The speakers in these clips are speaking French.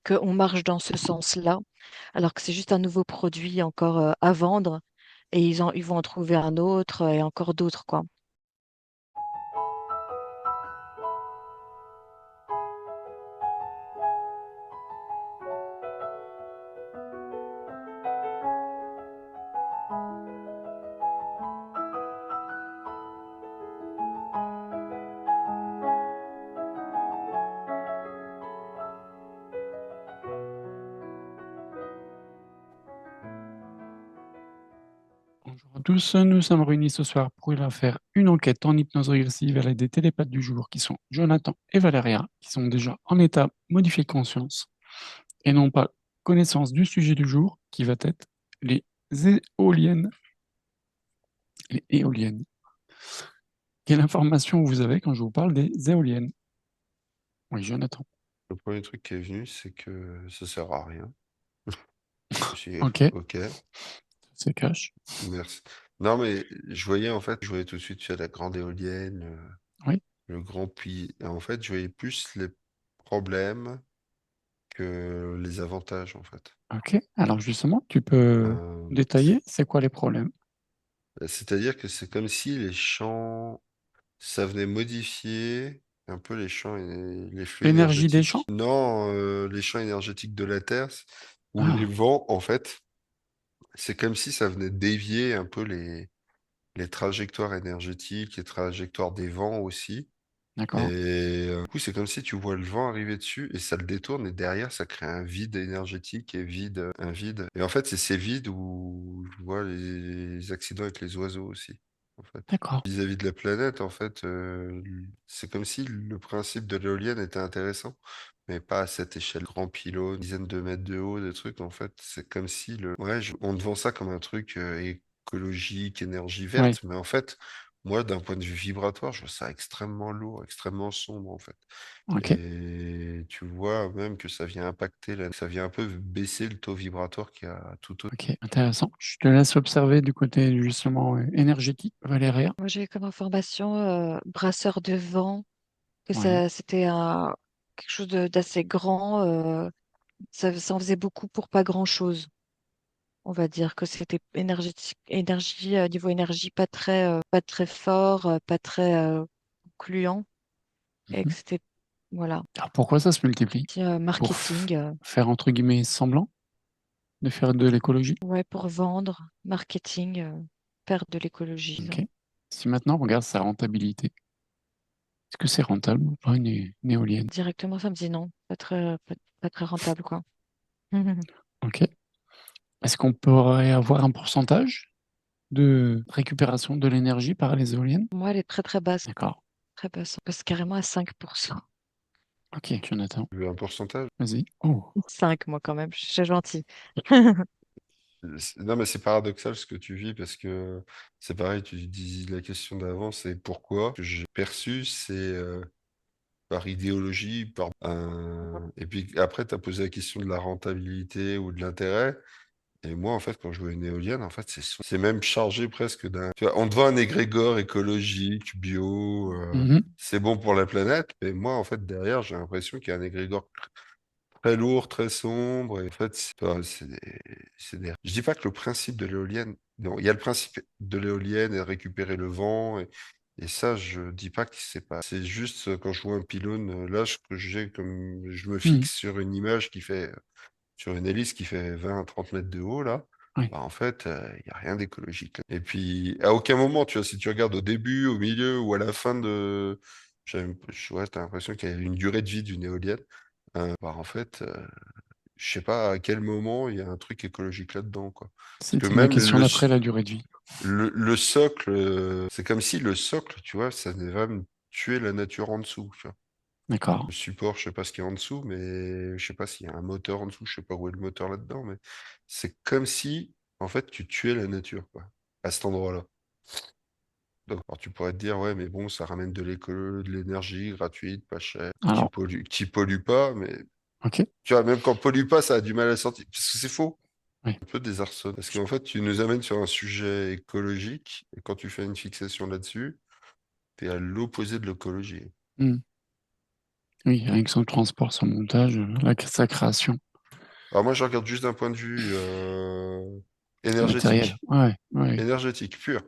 qu'on marche dans ce sens-là, alors que c'est juste un nouveau produit encore à vendre et ils vont en trouver un autre et encore d'autres, quoi. Bonjour à tous, nous sommes réunis ce soir pour faire une enquête en hypnose régressive à l'aide des télépathes du jour qui sont Jonathan et Valéria, qui sont déjà en état modifié de conscience et n'ont pas connaissance du sujet du jour qui va être les éoliennes. Les éoliennes. Quelle information vous avez quand je vous parle des éoliennes? Oui, Jonathan. Le premier truc qui est venu, c'est que ça sert à rien. J'ai Ok, OK, c'est cash. merci. Non, mais je voyais tout de suite, tu sais, la grande éolienne, Oui, le grand puits. Et en fait, je voyais plus les problèmes que les avantages, en fait. ok. Alors justement, tu peux Euh, détailler, c'est quoi les problèmes? C'est-à-dire que c'est comme si les champs, ça venait modifier un peu les champs et les flux L'énergie des champs? énergétiques. Non, les champs énergétiques de la Terre, ou les Ah, vents, en fait, c'est comme si ça venait dévier un peu les trajectoires énergétiques, les trajectoires des vents aussi. Et d'accord. du coup, c'est comme si tu vois le vent arriver dessus et ça le détourne et derrière, ça crée un vide énergétique et un vide. Et en fait, c'est ces vides où je vois les accidents avec les oiseaux aussi, en fait. D'accord. Vis-à-vis de la planète, en fait, c'est comme si le principe de l'éolienne était intéressant, mais pas à cette échelle. Grand pylône, dizaines de mètres de haut, des trucs, en fait, c'est comme si on te vend ça comme un truc écologique, énergie Oui, verte, mais en fait, moi, d'un point de vue vibratoire, je vois ça extrêmement lourd, extrêmement sombre, en fait. ok. Et tu vois même que ça vient impacter, ça vient un peu baisser le taux vibratoire qu'il y a tout autour. Ok, intéressant. Je te laisse observer du côté justement énergétique, Valéria. Moi, j'ai eu comme information brasseur de vent, que Ouais, ça, c'était quelque chose d'assez grand. Ça en faisait beaucoup pour pas grand-chose. On va dire que c'était énergie, niveau énergie, pas très fort, pas très concluant, et mhm. que c'était, voilà, Alors pourquoi ça se multiplie? Pour marketing, faire entre guillemets semblant de faire de l'écologie? ouais, pour vendre, marketing, perte de l'écologie, Ok. disons. Si maintenant on regarde sa rentabilité, est-ce que c'est rentable ou pas une éolienne? Directement, ça me dit non, pas très rentable, quoi. Ok. Est-ce qu'on pourrait avoir un pourcentage de récupération de l'énergie par les éoliennes? Moi, elle est D'accord. très basse. On passe carrément à 5%. Ok, Jonathan, Tu veux un pourcentage? vas-y. Oh, 5, moi, quand même, je suis gentil. Non, mais c'est paradoxal ce que tu vis parce que c'est pareil, tu dis la question d'avant, c'est pourquoi. Ce que j'ai perçu, c'est par idéologie, et puis après, tu as posé la question de la rentabilité ou de l'intérêt. Et moi, en fait, quand je vois une éolienne, en fait, c'est même chargé presque d'un. Tu vois, on te vend un égrégore écologique, bio, mhm. c'est bon pour la planète. Mais moi, en fait, derrière, j'ai l'impression qu'il y a un égrégore très lourd, très sombre. Et en fait, je dis pas que le principe de l'éolienne. Non, il y a le principe de l'éolienne et de récupérer le vent. Et ça, je dis pas que c'est pas. C'est juste quand je vois un pylône, là, que j'ai comme. Je me Mhm. fixe sur une image qui fait sur une hélice qui fait 20 à 30 mètres de haut, là, Oui. bah, en fait, il n'y a rien d'écologique, là. Et puis, à aucun moment, tu vois, si tu regardes au début, au milieu ou à la fin de. Ouais, t'as l'impression qu'il y a une durée de vie d'une éolienne. Bah, en fait, je sais pas à quel moment il y a un truc écologique là-dedans, quoi. Parce que C'était ma même question d'après la durée de vie. le socle, c'est comme si le socle, tu vois, ça venait vraiment tuer la nature en dessous, tu vois. D'accord. Le support, je sais pas ce qu'il y a en dessous, mais je sais pas s'il y a un moteur en dessous, je sais pas où est le moteur là-dedans, mais c'est comme si, en fait, tu tuais la nature, quoi, à cet endroit-là. Donc, alors, tu pourrais te dire, ouais, mais bon, ça ramène de l'énergie gratuite, pas chère, Alors, qui pollue pas, mais ok. tu vois, même quand pollue pas, ça a du mal à sortir, parce que c'est faux. Oui. Un peu désarçonne, parce qu'en fait, tu nous amènes sur un sujet écologique, et quand tu fais une fixation là-dessus, t'es à l'opposé de l'écologie. Hmm. Oui, rien que son transport, son montage, sa création, Alors moi, je regarde juste d'un point de vue matériel. énergétique, Ouais, ouais. énergétique pur,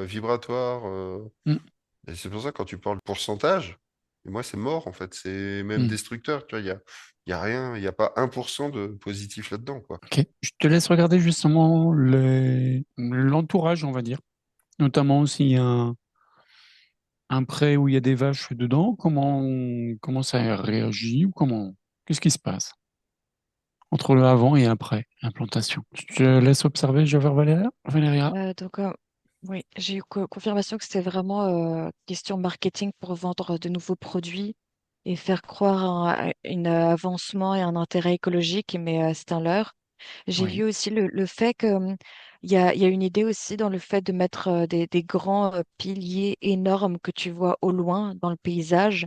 vibratoire. Mm, Et c'est pour ça, quand tu parles pourcentage, et moi, c'est mort, en fait. C'est même mm. destructeur. Tu vois, il y a rien, il n'y a pas 1% de positif là-dedans, quoi. Ok. Je te laisse regarder justement l'entourage, on va dire. Notamment s'il y a un pré où il y a des vaches dedans, comment ça réagit ou qu'est-ce qui se passe entre le avant et après l'implantation. Je te laisse observer, je vais vers Valéria. Valéria. Donc, oui, j'ai eu confirmation que c'était vraiment question marketing pour vendre de nouveaux produits et faire croire à un avancement et un intérêt écologique, mais c'est un leurre. J'ai vu Oui. aussi le fait que il y a une idée aussi dans le fait de mettre des grands piliers énormes que tu vois au loin dans le paysage.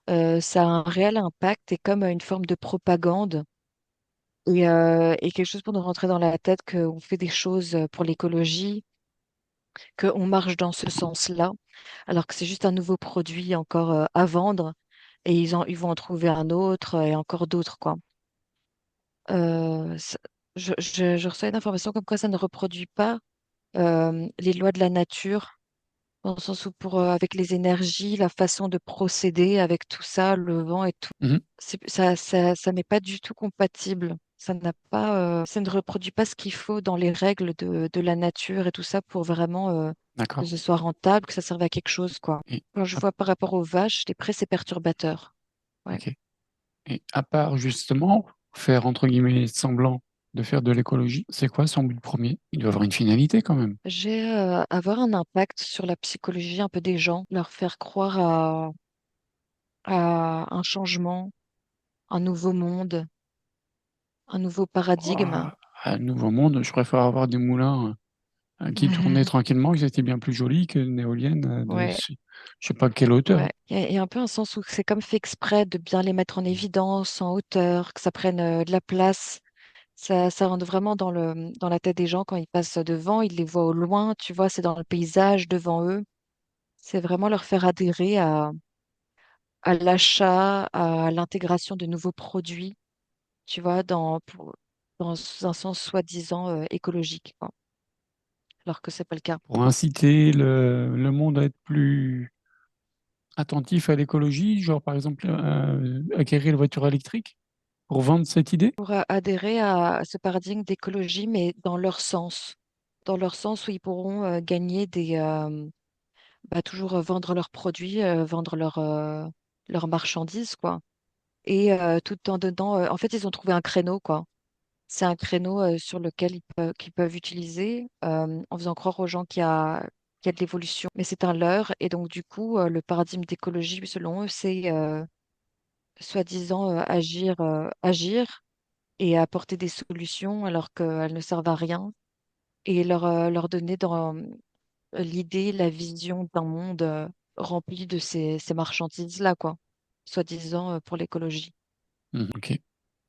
Ça a un réel impact et comme une forme de propagande et quelque chose pour nous rentrer dans la tête qu'on fait des choses pour l'écologie, qu'on marche dans ce sens-là, alors que c'est juste un nouveau produit encore à vendre et ils vont en trouver un autre et encore d'autres, quoi. Euh, ça- je reçois une information comme quoi ça ne reproduit pas les lois de la nature, dans le sens où avec les énergies, la façon de procéder avec tout ça, le vent et tout, Mhm. ça n'est pas du tout compatible. Ça ne reproduit pas ce qu'il faut dans les règles de la nature et tout ça pour vraiment que D'accord. ce soit rentable, que ça serve à quelque chose, quoi. Et, Quand je à- vois par rapport aux vaches, les prés, c'est perturbateur. Ouais. ok. Et à part justement faire entre guillemets semblant de faire de l'écologie, c'est quoi son but premier? Il doit avoir une finalité quand même. J'ai avoir un impact sur la psychologie un peu des gens, leur faire croire à un changement, un nouveau monde, un nouveau paradigme. Ouah, à Nouveau Monde, je préfère avoir des moulins qui tournaient tranquillement, qui étaient bien plus jolis qu'une éolienne Ouais, je sais pas quelle hauteur. ouais. Il y a un peu un sens où c'est comme fait exprès de bien les mettre en évidence, en hauteur, que ça prenne de la place. Ça rentre vraiment dans la tête des gens quand ils passent devant, ils les voient au loin, tu vois, c'est dans le paysage devant eux. C'est vraiment leur faire adhérer à l'achat, à l'intégration de nouveaux produits, tu vois, dans un sens soi-disant écologique, quoi, alors que c'est pas le cas. Pour inciter le monde à être plus attentif à l'écologie, genre par exemple acquérir une voiture électrique pour vendre cette idée? Pour adhérer à ce paradigme d'écologie, mais dans leur sens où ils pourront gagner toujours vendre leurs produits, vendre leurs marchandises, quoi. Et tout en dedans, en fait, ils ont trouvé un créneau, quoi. C'est un créneau sur lequel qu'ils peuvent utiliser en faisant croire aux gens qu'il y a de l'évolution. Mais c'est un leurre. Et donc, du coup, le paradigme d'écologie, selon eux, c'est soi-disant agir et apporter des solutions alors qu'elles ne servent à rien et leur donner dans l'idée, la vision d'un monde rempli de ces marchandises-là, quoi, soi-disant pour l'écologie. Ok.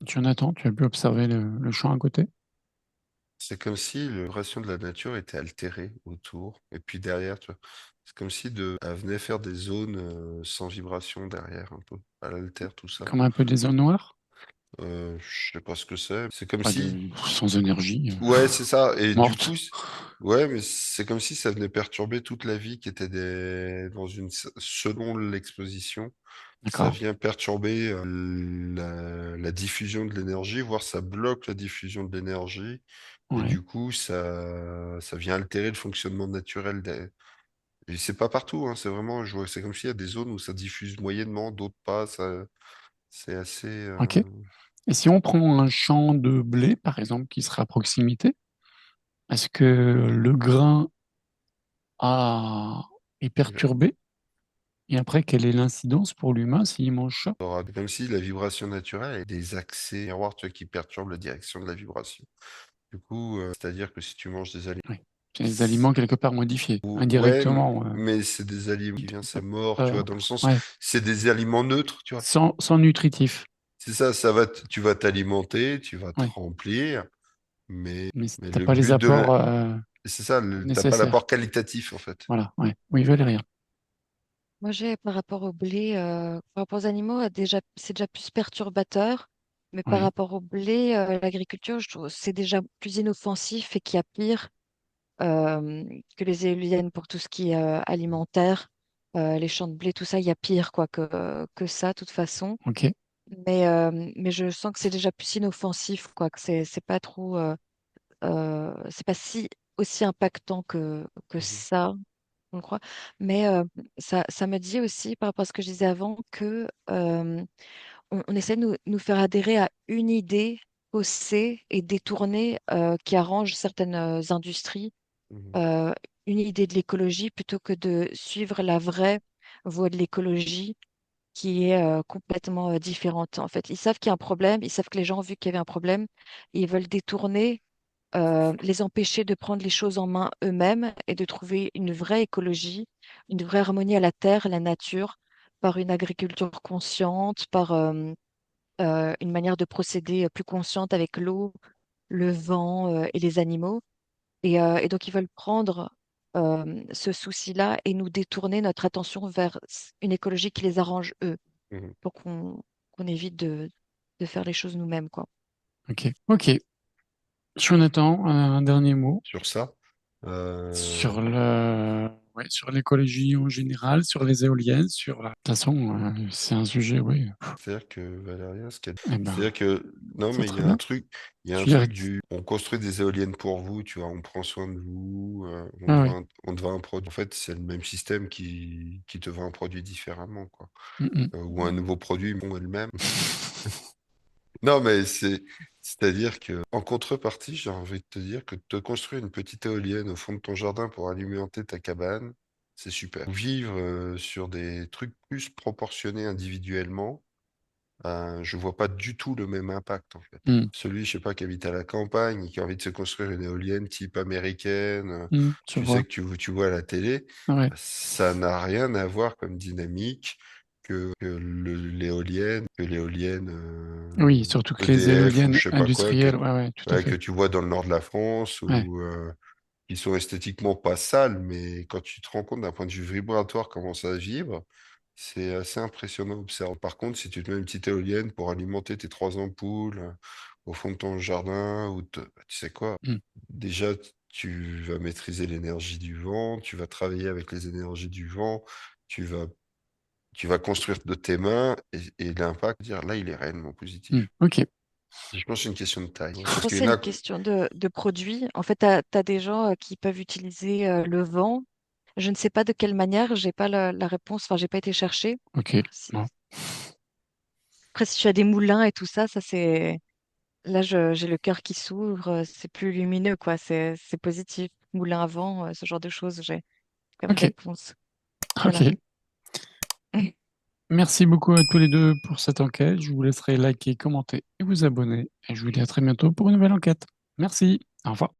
Jonathan, tu as pu observer le champ à côté? C'est comme si la vibration de la nature était altérée autour. Et puis derrière, tu vois, c'est comme si elle venait faire des zones sans vibration derrière, un peu. Elle altère tout ça. Comme un peu des zones noires? Je sais pas ce que c'est. C'est comme Pas si. de, sans énergie, Ouais, c'est ça. Et du morte. coup, ouais, mais c'est comme si ça venait perturber toute la vie qui était selon l'exposition. Ça D'accord. vient perturber la diffusion de l'énergie, voire ça bloque la diffusion de l'énergie. Et Ouais. du coup, ça vient altérer le fonctionnement naturel des. Et c'est pas partout, hein, c'est vraiment, c'est comme s'il y a des zones où ça diffuse moyennement, d'autres pas. C'est assez. Ok. Et si on prend un champ de blé, par exemple, qui serait à proximité, est-ce que le grain est perturbé? Et après, quelle est l'incidence pour l'humain s'il mange ça? Comme si la vibration naturelle a des accès miroirs, tu vois, qui perturbent la direction de la vibration. Du coup, c'est-à-dire que si tu manges des aliments. Oui. C'est des aliments quelque part modifiés, Ouais, indirectement. mais c'est des aliments qui viennent, c'est mort, tu vois, dans le sens, Ouais. c'est des aliments neutres, tu vois. Sans nutritif. C'est ça, tu vas t'alimenter, tu vas te Ouais. remplir, mais, Mais mais t'as le pas les but de la. apports C'est ça, t'as pas nécessaires. l'apport qualitatif, en fait. Voilà. Ouais. Oui, Valérien. Moi, j'ai par rapport au blé, par rapport aux animaux, c'est déjà plus perturbateur. Mais par Oui, rapport au blé, l'agriculture, je trouve que c'est déjà plus inoffensif et qu'il y a pire que les éoliennes pour tout ce qui est alimentaire. Les champs de blé, tout ça, il y a pire quoi, que ça, de toute façon. ok. Mais je sens que c'est déjà plus inoffensif, quoi, que c'est pas trop, c'est pas si aussi impactant que Mhm. ça, on le croit. Mais ça me dit aussi, par rapport à ce que je disais avant, que on essaie de nous faire adhérer à une idée faussée et détournée qui arrange certaines industries, Mhm. euh, une idée de l'écologie plutôt que de suivre la vraie voie de l'écologie qui est complètement différente. En fait, ils savent qu'il y a un problème, ils savent que les gens ont vu qu'il y avait un problème, et ils veulent détourner, les empêcher de prendre les choses en main eux-mêmes et de trouver une vraie écologie, une vraie harmonie à la terre, à la nature, par une agriculture consciente, par une manière de procéder plus consciente avec l'eau, le vent et les animaux. Et donc, ils veulent prendre ce souci-là et nous détourner notre attention vers une écologie qui les arrange eux, Mhm. pour qu'on évite de faire les choses nous-mêmes, quoi. Ok. Ok. Jonathan, un dernier mot Sur ça, euh, sur l'écologie en général, sur les éoliennes, de toute façon, c'est un sujet, oui. c'est-à-dire que Valérien, Eh ben, c'est-à-dire que non, c'est mais très bien. il y a un Je dirais truc que, on construit des éoliennes pour vous, tu vois, on prend soin de vous, ah oui. on te vend un produit. En fait, c'est le même système qui te vend un produit différemment, quoi. Mm, mm. Ou un nouveau produit, bon, elle-même. Non, mais c'est-à-dire que, en contrepartie, j'ai envie de te dire que te construire une petite éolienne au fond de ton jardin pour alimenter ta cabane, c'est super. Vivre sur des trucs plus proportionnés individuellement, je vois pas du tout le même impact, en fait. Mm, Celui, je sais pas, qui habite à la campagne et qui a envie de se construire une éolienne type américaine, je tu sais vois. que tu vois à la télé, Ouais. ça n'a rien à voir comme dynamique que l'éolienne Oui, surtout que les EDF ou éoliennes je sais pas quoi, industrielles, ouais, ouais, tout à ouais, que fait. tu vois dans le nord de la France Ouais. ou qui sont esthétiquement pas sales, mais quand tu te rends compte d'un point de vue vibratoire comment ça vibre, c'est assez impressionnant à observer. Par contre, si tu te mets une petite éolienne pour alimenter tes trois ampoules au fond de ton jardin, tu sais quoi, Mm, déjà tu vas maîtriser l'énergie du vent, tu vas travailler avec les énergies du vent, tu vas, tu vas construire de tes mains et l'impact, dire là, il est réellement positif. ok. Je pense que c'est une question de taille. Parce Après, qu'il y c'est en une a. question de produit. En fait, tu as des gens qui peuvent utiliser le vent. Je ne sais pas de quelle manière, j'ai pas la réponse, enfin, j'ai pas été chercher. Ok. Si- Bon. Après, si tu as des moulins et tout ça, ça c'est. Là, j'ai le cœur qui s'ouvre, c'est plus lumineux, quoi. C'est positif. Moulin à vent, ce genre de choses, j'ai comme Ok. réponse. Ok. Voilà. Merci beaucoup à tous les deux pour cette enquête. Je vous laisserai liker, commenter et vous abonner. Et je vous dis à très bientôt pour une nouvelle enquête. Merci. Au revoir.